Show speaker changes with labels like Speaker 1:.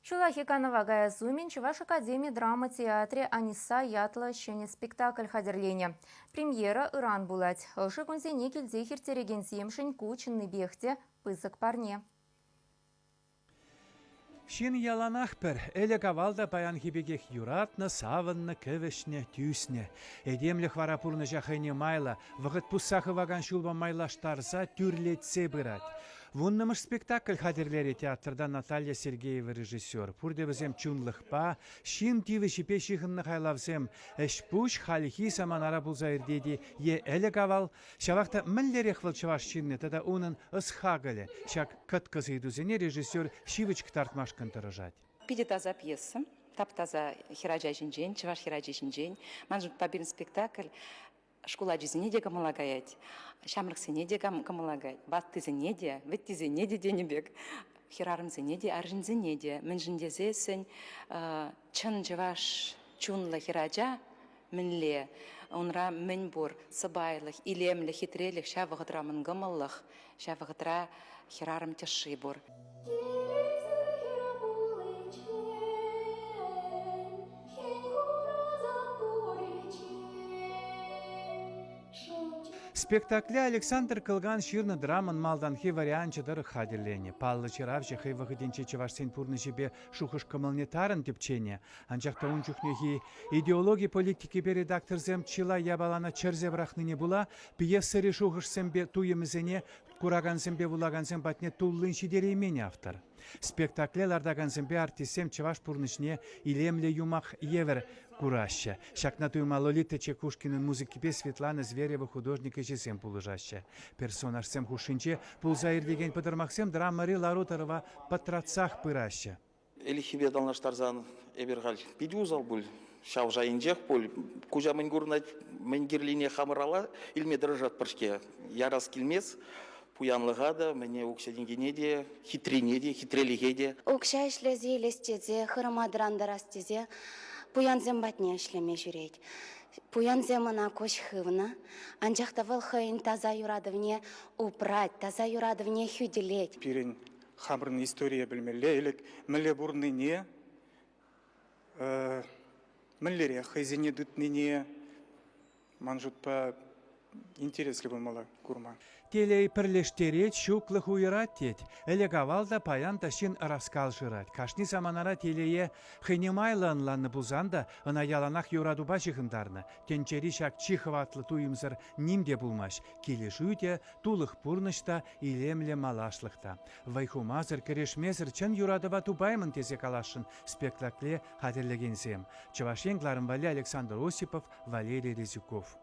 Speaker 1: Чулахиканова Гая Зумин, Чуваш Академии драмы театре Аниса Ятла щене спектакль хадерлене. Премьера Иран булать. Шикунзене кельзе хиртереген семшень кучынны бехте пызык парне.
Speaker 2: Шин яланах пір, әлі кавалда паян хибегех юратны, савынны, көвішне, түйсне. Эдемлі хварапурны жахайне майла, вғыт пуссахы ваган шулба майлаштарса түрлетсе бұрат. Вуннымыш спектакль хадерлері театрда Наталья Сергеева режиссер. Пурде бізем чунлықпа, шин тиві шипе шихынны хайлавзем, әшпуш халихи саманара бұлзайырдеді е әлі кавал. Шавақта мүллерек вылчываш шинне, тада унын ысхагылы. Шак кыткызы идузене режиссер шивычк тартмаш кынтырыжать.
Speaker 3: Пиде таза пьеса, таптаза хираджа жинжен, чываш хираджа жинжен. Манжут побирен спектакль. Школа жизни де камалагаять, шамрак сене де камалагаять, батты зене де, ветти зене де денебек, хирарым зене де, аржин зене де, менжинде зесен, чын жываш чунла хираджа, мінле, онра мен бур, сабайлых, илемлі, хитреліх, шавығытра мынгымылых, шавығытра хирарым теши бур.
Speaker 2: Спектакле Александр Кылган ширны драмын малданхи варианчыдыр хадерлене. Паллы чыравчы хай выходенче чывашсен пурны жебе шухыш кымылне тарын тепчене. Анчақта унчухнехи идеологи политики бе редакторзем чила ябалана чырзе брахныне була, пьесыри шухышсембе туемізене курагансембе булагансем батне туллын шидереймене автор. Спектаклелардагансембе артисем чываш пурнышне илемле юмах евер кураща. Шакна туйма Лолита Чекушкинын музыкипе Светлана Зверева художника жесем пулыжаща. Персонажсем хушинче пулзайыр деген пыдырмақсем драмари Ларутарова патрацах пыраща.
Speaker 4: Элихибе далнаштарзан эбергаль пидюзал буль. Шау жайынжех буль. Кужа мэнгурнать мэнгирлине хамырала илме дрожат пыршке. Ярас килмес. Пуянлыгада, мне уксядингенеде, хитренеде, хитрелигеде.
Speaker 5: Укша ишлезе, лестезе, хырамадрандарастезе, пуянзем батне ишлеме жүрейд. Пуянзем ана кош хывна, анжақтавыл хыйын таза юрадывне упрать, таза юрадывне хюделеть.
Speaker 6: Пирен хамрын история білмелі, елік мүлі бұрны не, мүллере хызене дүтнене, манжутпа интересли болмала курма.
Speaker 2: Телей пірлештерет, шуклых уйрат тет. Әлі кавалда паян ташин раскал жырат. Кашни саманара телее хынемайланланны бұлзанда, ына яланақ юрадуба жығындарны. Тенчери шак чихыватлы туйымзыр нимде булмаш. Келешуйте тулых пурнышта илемле малашлықта. Вайхумазыр керешмезір чын юрадыва тубаймын тезе калашын спектакле хадерлегензем. Чывашенгларын Вали Александр Осипов, Валерий Резюков.